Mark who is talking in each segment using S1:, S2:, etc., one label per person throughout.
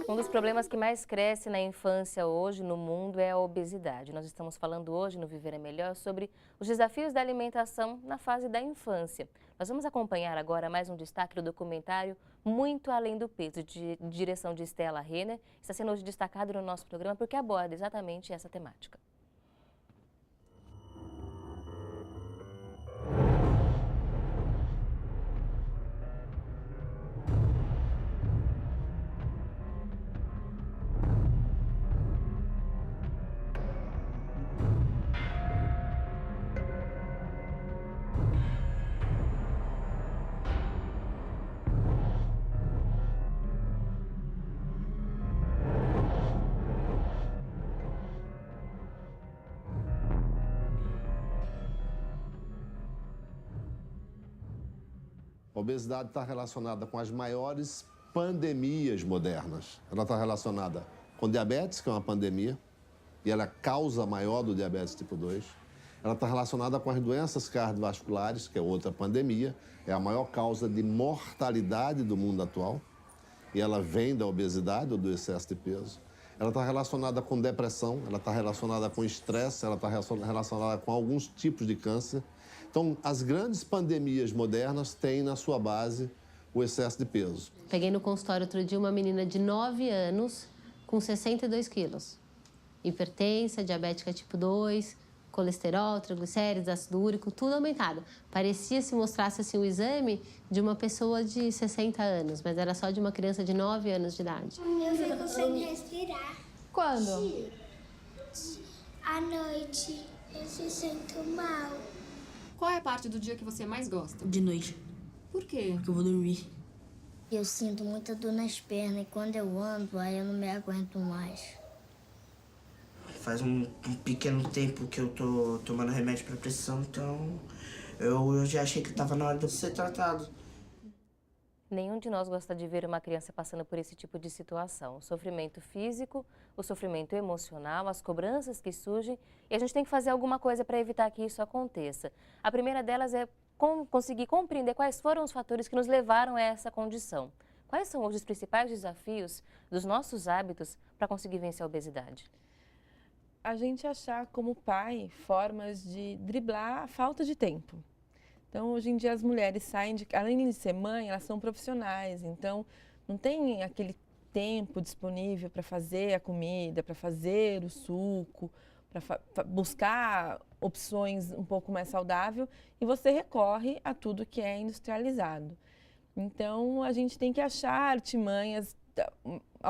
S1: Um dos problemas que mais cresce na infância hoje no mundo é a obesidade. Nós estamos falando hoje no Viver é Melhor sobre os desafios da alimentação na fase da infância. Nós vamos acompanhar agora mais um destaque do documentário Muito Além do Peso, de direção de Stella Renner. Está sendo hoje destacado no nosso programa porque aborda exatamente essa temática.
S2: A obesidade está relacionada com as maiores pandemias modernas. Ela está relacionada com diabetes, que é uma pandemia, e ela é a causa maior do diabetes tipo 2. Ela está relacionada com as doenças cardiovasculares, que é outra pandemia, é a maior causa de mortalidade do mundo atual, e ela vem da obesidade ou do excesso de peso. Ela está relacionada com depressão, ela está relacionada com estresse, ela está relacionada com alguns tipos de câncer. Então, as grandes pandemias modernas têm na sua base o excesso de peso.
S3: Peguei no consultório outro dia uma menina de 9 anos com 62 quilos. Hipertensa, diabética tipo 2, colesterol, triglicérides, ácido úrico, tudo aumentado. Parecia se mostrasse assim, o exame de uma pessoa de 60 anos, mas era só de uma criança de 9 anos de idade.
S4: Eu fico sem respirar.
S5: Quando?
S4: À noite, eu se sinto mal.
S5: Qual é a parte do dia que você mais gosta?
S6: De noite,
S5: Por quê?
S6: porque eu vou dormir.
S4: Eu sinto muita dor nas pernas e quando eu ando, aí eu não me aguento mais.
S6: Faz um pequeno tempo que eu tô tomando remédio pra pressão, então eu já achei que tava na hora de eu ser tratado.
S1: Nenhum de nós gosta de ver uma criança passando por esse tipo de situação. O sofrimento físico, o sofrimento emocional, as cobranças que surgem, e a gente tem que fazer alguma coisa para evitar que isso aconteça. A primeira delas é conseguir compreender quais foram os fatores que nos levaram a essa condição. Quais são hoje os principais desafios dos nossos hábitos para conseguir vencer a obesidade?
S7: A gente achar como pai formas de driblar a falta de tempo. Então, hoje em dia, as mulheres saem, além de ser mãe, elas são profissionais, então não tem aquele tempo disponível para fazer a comida, para fazer o suco, para buscar opções um pouco mais saudáveis e você recorre a tudo que é industrializado. Então, a gente tem que achar artimanhas,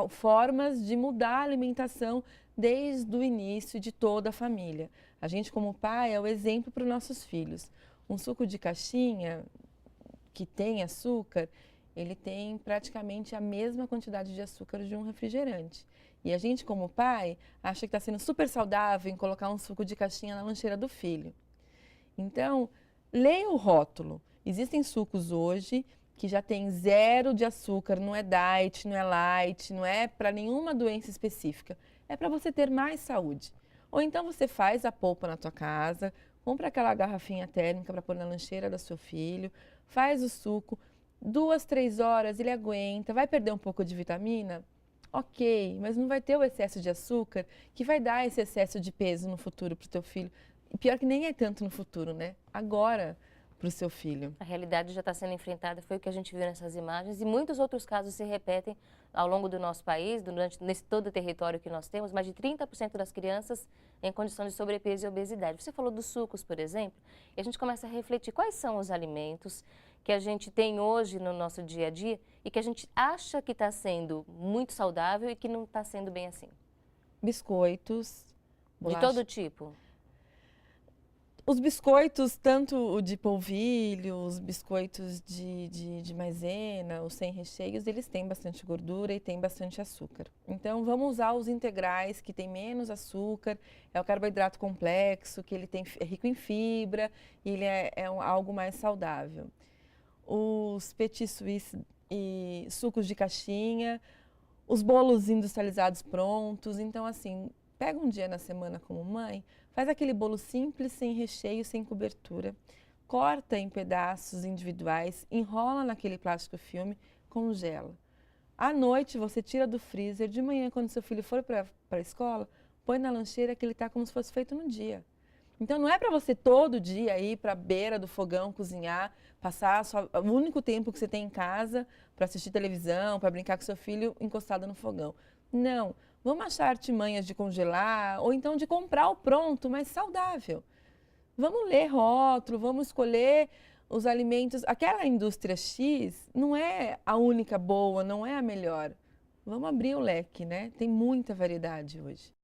S7: formas de mudar a alimentação desde o início de toda a família. A gente, como pai, é o exemplo para os nossos filhos. Um suco de caixinha que tem açúcar, ele tem praticamente a mesma quantidade de açúcar de um refrigerante. E a gente, como pai, acha que está sendo super saudável em colocar um suco de caixinha na lancheira do filho. Então, leia o rótulo. Existem sucos hoje que já tem 0 de açúcar, não é diet, não é light, não é para nenhuma doença específica. É para você ter mais saúde. Ou então você faz a polpa na tua casa, compra aquela garrafinha térmica para pôr na lancheira do seu filho, faz o suco, 2, 3 horas ele aguenta, vai perder um pouco de vitamina? Ok, mas não vai ter o excesso de açúcar que vai dar esse excesso de peso no futuro para o teu filho. E pior que nem é tanto no futuro, né? Agora, para o seu filho.
S1: A realidade já está sendo enfrentada, foi o que a gente viu nessas imagens, e muitos outros casos se repetem ao longo do nosso país, nesse todo o território que nós temos. Mais de 30% das crianças em condição de sobrepeso e obesidade. Você falou dos sucos, por exemplo, e a gente começa a refletir quais são os alimentos que a gente tem hoje no nosso dia a dia e que a gente acha que está sendo muito saudável e que não está sendo bem assim.
S7: Biscoitos,
S1: De
S7: bolacha.
S1: todo tipo.
S7: Os biscoitos, tanto o de polvilho, os biscoitos de maisena, os sem recheios, eles têm bastante gordura e têm bastante açúcar. Então, vamos usar os integrais, que tem menos açúcar, é o carboidrato complexo, que ele é rico em fibra e ele é algo mais saudável. Os petit suisse e sucos de caixinha, os bolos industrializados prontos. Então, assim, pega um dia na semana como mãe, faz aquele bolo simples, sem recheio, sem cobertura, corta em pedaços individuais, enrola naquele plástico filme, congela. À noite você tira do freezer, de manhã quando seu filho for para a escola, põe na lancheira que ele está como se fosse feito no dia. Então não é para você todo dia ir para a beira do fogão, cozinhar, passar o único tempo que você tem em casa para assistir televisão, para brincar com seu filho encostado no fogão. Não, vamos achar artimanhas de congelar ou então de comprar o pronto, mas saudável. Vamos ler rótulo, vamos escolher os alimentos. Aquela indústria X não é a única boa, não é a melhor. Vamos abrir o leque, né? Tem muita variedade hoje.